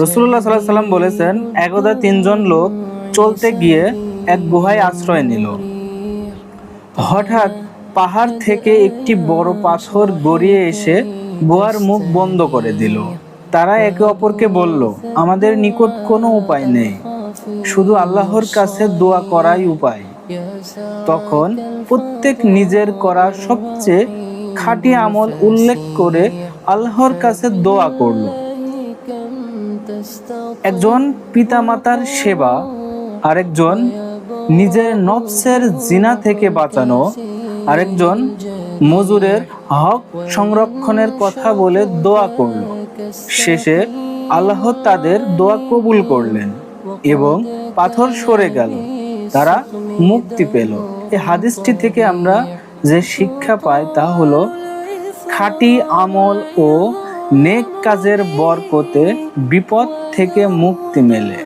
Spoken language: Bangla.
রাসূলুল্লাহ সাল্লাল্লাহু আলাইহি সাল্লাম বলেছেন, একদা 3 জন লোক চলতে গিয়ে এক গুহায় আশ্রয় নিল। হঠাৎ পাহাড় থেকে একটি বড় পাথর গড়িয়ে এসে গুহার মুখ বন্ধ করে দিল। তারা একে অপরকে বলল, আমাদের নিকট কোনো উপায় নেই, শুধু আল্লাহর কাছে দোয়া করাই উপায়। তখন প্রত্যেক নিজের করা সবচেয়ে খাঁটি আমল উল্লেখ করে আল্লাহর কাছে দোয়া করল। একজন পিতামাতার সেবা, আরেকজন নিজের নফসের জিনা থেকে বাঁচানো, আরেকজন মজুরের হক সংরক্ষণের কথা বলে দোয়া করল। শেষে আল্লাহ তাদের দোয়া কবুল করলেন এবং পাথর সরে গেল, তারা মুক্তি পেল। এই হাদিসটি থেকে আমরা যে শিক্ষা পাই তা হলো, খাঁটি আমল ও নেক কাজের বরকতে বিপদ থেকে মুক্তি মেলে।